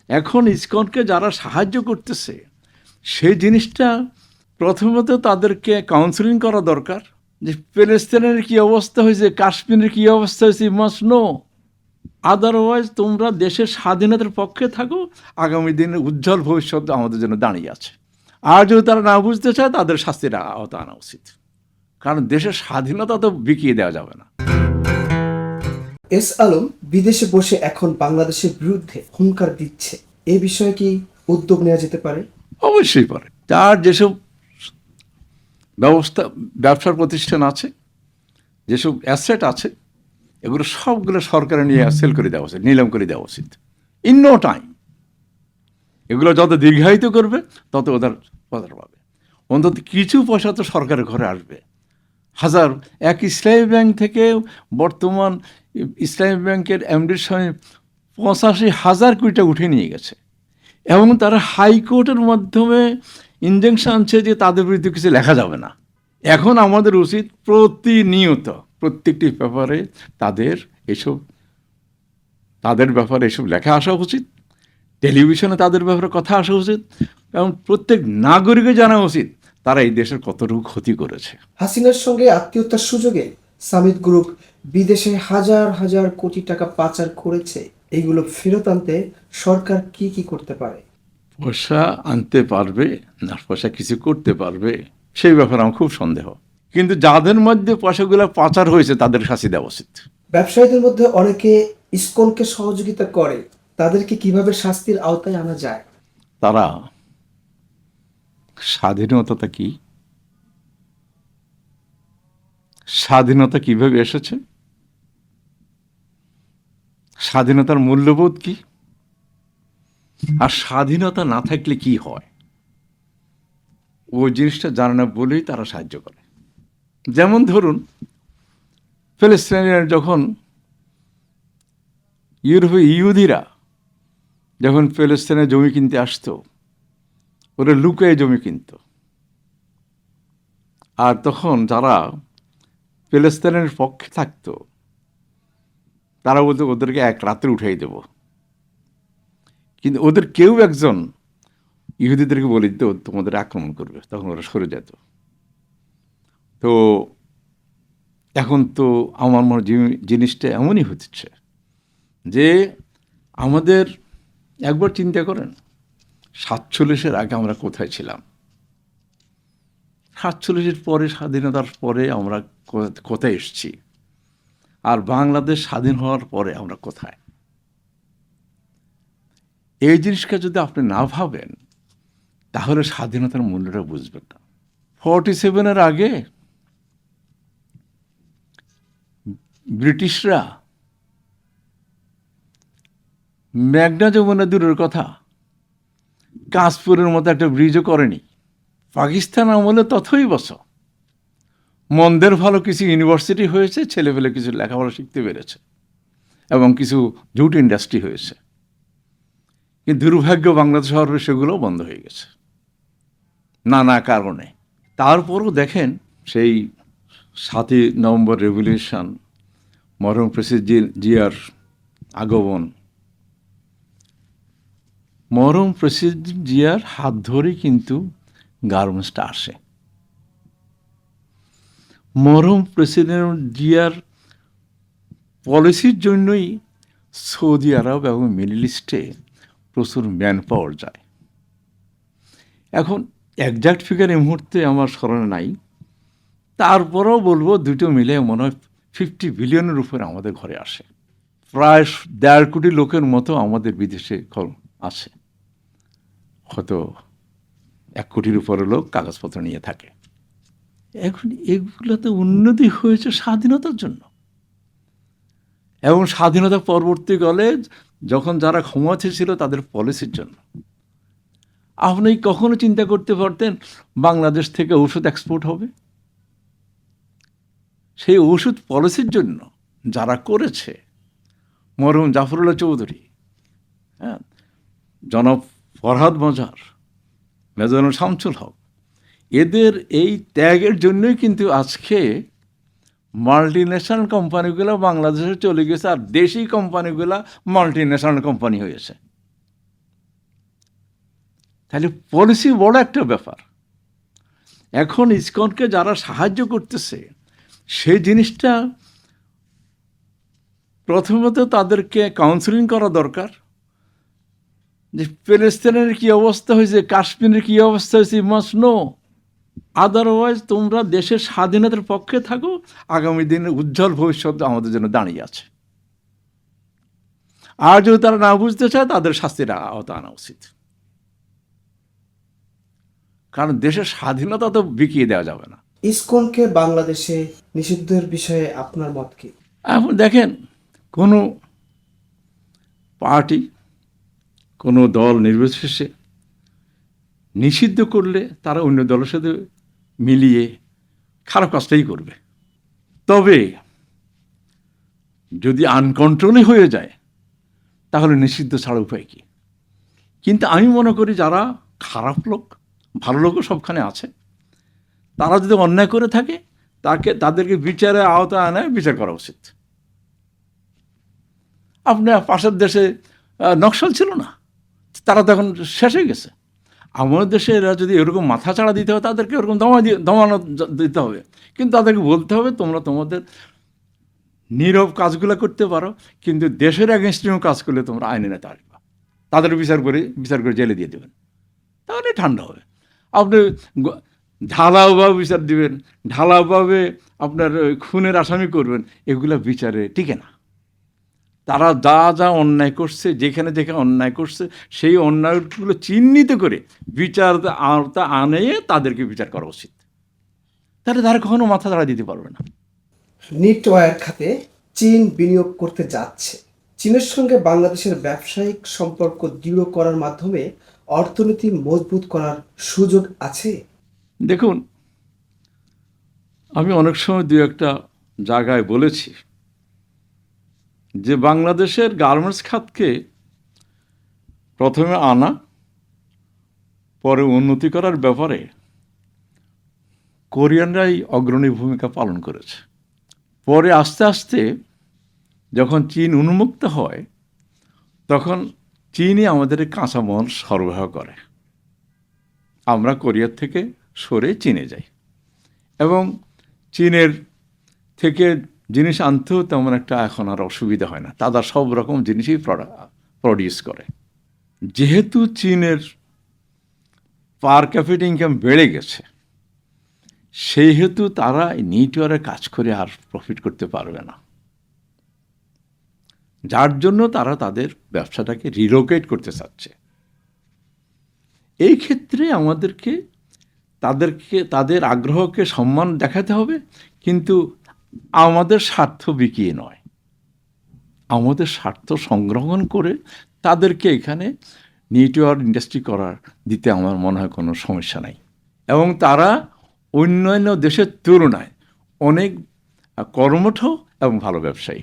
এখন ইসকনকে যারা সাহায্য করতেছে সেই জিনিসটা প্রথমত তাদেরকে কাউন্সেলিং করা দরকার, যে প্যালেস্টাইনের কী অবস্থা হয়েছে, কাশ্মীরের কী অবস্থা হয়েছে, ইউ মাস্ট নো। আদারওয়াইজ তোমরা দেশের স্বাধীনতার পক্ষে থাকো, আগামী দিনের উজ্জ্বল ভবিষ্যৎ আমাদের জন্য দাঁড়িয়ে আছে। আর যদি তারা না বুঝতে চায় তাদের শাস্তির আওতা আনা উচিত, কারণ দেশের স্বাধীনতা তো বিকিয়ে দেওয়া যাবে না। এস আলম বিদেশে বসে এখন বাংলাদেশের বিরুদ্ধে হুঙ্কার দিচ্ছে, এই বিষয়ে কি উদ্যোগ নেওয়া যেতে পারে? অবশ্যই পারে। তার যেসব ব্যবসার প্রতিষ্ঠান আছে, যেসব অ্যাসেট আছে, এগুলো সবগুলো সরকারে নিয়ে সেল করে দেওয়া উচিত, নিলাম করে দেওয়া উচিত ইন নো টাইম। এগুলো যত দীর্ঘায়িত করবে তত ওদের পদার পাবে। অন্তত কিছু পয়সা তো সরকারের ঘরে আসবে। এক ইসলামী ব্যাংক থেকে বর্তমান ইসলামী ব্যাংকের এমডির সঙ্গে 85,000 কোটি টাকা উঠে নিয়ে গেছে, এবং তারা হাইকোর্টের মাধ্যমে ইনজাংশন আনছে যে তাদের বিরুদ্ধে কিছু লেখা যাবে না। এখন আমাদের উচিত প্রতিনিয়ত প্রত্যেকটি ব্যাপারে তাদের ব্যাপারে এসব লেখা আসা উচিত, টেলিভিশনে তাদের ব্যাপারে কথা আসা উচিত, এবং প্রত্যেক নাগরিকের জানা উচিত তারা এই দেশের কতটুকু ক্ষতি করেছে। হাসিনার সঙ্গে আত্মীয়তার সুযোগে সামিট গ্রুপ বিদেশে হাজার হাজার কোটি টাকা পাচার করেছে, এইগুলো ফেরত আনতে সরকার কি কি করতে পারে? পয়সা আনতে পারবে না, পয়সা কিছু করতে পারবে সেই ব্যাপারে আমার খুব সন্দেহ। কিন্তু যাদের মধ্যে পয়সাগুলো পাচার হয়েছে তাদের শাস্তি দেওয়া উচিত। ব্যবসায়ীদের মধ্যে অনেকে ইসকনকে সহযোগিতা করে, তাদেরকে কিভাবে শাস্তির আওতায় আনা যায়? তারা স্বাধীনতা কি, স্বাধীনতা কিভাবে এসেছে, স্বাধীনতার মূল্যবোধ কি, আর স্বাধীনতা না থাকলে কি হয়, ওই জিনিসটা জানে না বলেই তারা সাহায্য করে। যেমন ধরুন, ফিলিস্তিনিরা যখন ইহুদিরা যখন ফিলিস্তিনের জমি কিনতে আসতো, ওরা লুকিয়ে জমি কিনত, আর তখন যারা ফিলিস্তিনের পক্ষে থাকতো তারা বলতো ওদেরকে এক রাত্রে উঠাই দেব। কিন্তু ওদের কেউ একজন ইহুদিদেরকে বলে দিত তোমাদের আক্রমণ করবে, তখন ওরা সরে যেত। তো এখন তো আমার মনে জিনিসটা এমনই হচ্ছে যে আমাদের একবার চিন্তা করেন 47-এর আগে আমরা কোথায় ছিলাম, 47-এর পরে, স্বাধীনতার পরে আমরা কোথায় এসেছি, আর বাংলাদেশ স্বাধীন হওয়ার পরে আমরা কোথায়। এই জিনিসটা যদি আপনি না ভাবেন তাহলে স্বাধীনতার মূল্যটা বুঝবেন না। 47-এর আগে ব্রিটিশরা মেঘনা যমুনা দূরের কথা, কাশপুরের মতো একটা ব্রিজও করেনি। পাকিস্তান আমলে তথই বছ, মন্দের ভালো কিছু ইউনিভার্সিটি হয়েছে, ছেলেপেলে কিছু লেখাপড়া শিখতে পেরেছে, এবং কিছু জুট ইন্ডাস্ট্রি হয়েছে। কিন্তু দুর্ভাগ্য বাংলাদেশ শহরে সেগুলো বন্ধ হয়ে গেছে নানা কারণে। তারপরও দেখেন সেই 7ই নভেম্বর রেভলিউশন, মরহুম প্রেসিডেন্ট জিয়ার আগমন, মরহুম প্রেসিডেন্ট জিয়ার হাত ধরেই কিন্তু গার্মেন্টসটা আসে। মরহুম প্রেসিডেন্ট জিয়ার পলিসির জন্যই সৌদি আরব এবং মিডল ইস্টে প্রচুর ম্যান পাওয়ার যায়। এখন একজ্যাক্ট ফিগার এই মুহূর্তে আমার স্মরণে নাই, তারপরেও বলবো দুটো মিলে মনে হয় 50 বিলিয়নের উপরে আমাদের ঘরে আসে। প্রায় 1.5 কোটি লোকের মতো আমাদের বিদেশে আছে, হয়তো 1 কোটির উপরে লোক কাগজপত্র নিয়ে থাকে। এখন এগুলোতে উন্নতি হয়েছে স্বাধীনতার জন্য, এবং স্বাধীনতা পরবর্তীকালে যখন যারা ক্ষমতায় ছিল তাদের পলিসির জন্য। আপনি কখনো চিন্তা করতে পারতেন বাংলাদেশ থেকে ওষুধ এক্সপোর্ট হবে? সেই ওষুধ পলিসির জন্য যারা করেছে, মরহুম জাফরুল্লাহ চৌধুরী, হ্যাঁ, জনাব ফরহাদ মজার, মেজর শামসুল হক, এদের এই ত্যাগের জন্যই কিন্তু আজকে মাল্টি ন্যাশনাল কোম্পানিগুলো বাংলাদেশে চলে গেছে, আর দেশি কোম্পানিগুলো মাল্টি ন্যাশনাল কোম্পানি হয়েছে। তাহলে পলিসি বড় একটা ব্যাপার। এখন ইসকনকে যারা সাহায্য করতেছে সেই জিনিসটা প্রথমত তাদেরকে কাউন্সেলিং করা দরকার, যে প্যালেস্তাইনের কী অবস্থা হয়েছে, কাশ্মীরের কী অবস্থা হয়েছে, ইউ মাস্ট নো, আদারওয়াইজ তোমরা দেশের স্বাধীনতার পক্ষে থাকো, আগামী দিনের উজ্জ্বল ভবিষ্যৎ আমাদের জন্য দাঁড়িয়ে আছে। আর যদি তারা না বুঝতে চায় তাদের শাস্তির আওতা আনা উচিত, কারণ দেশের স্বাধীনতা তো বিকিয়ে দেওয়া যাবে না। ইসকনকে বাংলাদেশে নিষিদ্ধের বিষয়ে আপনার মত কি? এখন দেখেন, কোনো পার্টি, কোনো দল নির্বিশেষে নিষিদ্ধ করলে তারা অন্য দলের সাথে মিলিয়ে খারাপ কাজটাই করবে। তবে যদি আনকন্ট্রোলে হয়ে যায় তাহলে নিষিদ্ধ ছাড়া উপায় কি? কিন্তু আমি মনে করি যারা খারাপ লোক, ভালো লোকও সবখানে আছে, তারা যদি অন্যায় করে থাকে তাদেরকে বিচারের আওতায় আনায় বিচার করা উচিত। আপনার পাশের দেশে নকশাল ছিল না, তারা তখন শেষ হয়ে গেছে। আমাদের দেশে এরা যদি এরকম মাথা চাড়া দিতে হয় তাদেরকে এরকম দমানো দিতে হবে, কিন্তু তাদেরকে বলতে হবে তোমরা তোমাদের নীরব কাজগুলো করতে পারো, কিন্তু দেশের এগেনস্টেও কাজ করলে তোমরা আইনে নিতে পারবে, তাদের বিচার করে জেলে দিয়ে দেবেন, তাহলে ঠান্ডা হবে। আপনি ঢালাওভাবে বিচার দিবেন, ঢালাওভাবে আপনার খুনের আসামি করবেন, এগুলো বিচারে টিকে না। তারা যা অন্যায় করছে, যেখানে অন্যায় করছে সেই অন্যায়গুলো চিহ্নিত করে বিচার আওতা আনিয়ে তাদেরকে বিচার করা উচিত, তাহলে তারা কখনো মাথা চাড়া দিতে পারবে না। নেটওয়ার খাতে চীন বিনিয়োগ করতে যাচ্ছে। চীনের সঙ্গে বাংলাদেশের ব্যবসায়িক সম্পর্ক দৃঢ় করার মাধ্যমে অর্থনীতি মজবুত করার সুযোগ আছে। দেখুন, আমি অনেক সময় দু একটা জায়গায় বলেছি যে বাংলাদেশের গার্মেন্টস খাতকে প্রথমে আনা, পরে উন্নতি করার ব্যাপারে কোরিয়ানরাই অগ্রণী ভূমিকা পালন করেছে। পরে আস্তে আস্তে যখন চীন উন্মুক্ত হয় তখন চীনই আমাদের কাঁচামাল সরবরাহ করে, আমরা কোরিয়ার থেকে সরে চীনে যাই, এবং চীনের থেকে জিনিস আনতেও তেমন একটা এখন আর অসুবিধা হয় না, তারা সব রকম জিনিসই প্রডিউস করে। যেহেতু চীনের পার ক্যাপিটা ইনকাম বেড়ে গেছে, সেই হেতু তারা নেটওয়ার্কে কাজ করে আর প্রফিট করতে পারবে না, যার জন্য তারা তাদের ব্যবসাটাকে রিলোকেট করতে চাচ্ছে। এই ক্ষেত্রে আমাদেরকে তাদের আগ্রহকে সম্মান দেখাতে হবে, কিন্তু আমাদের স্বার্থ বিকিয়ে নয়, আমাদের স্বার্থ সংগ্রহণ করে তাদেরকে এখানে নেটওয়ার্ক ইন্ডাস্ট্রি দিতে আমার মনে হয় কোনো সমস্যা নাই। এবং তারা অন্যান্য দেশের তুলনায় অনেক কর্মঠ এবং ভালো ব্যবসায়ী।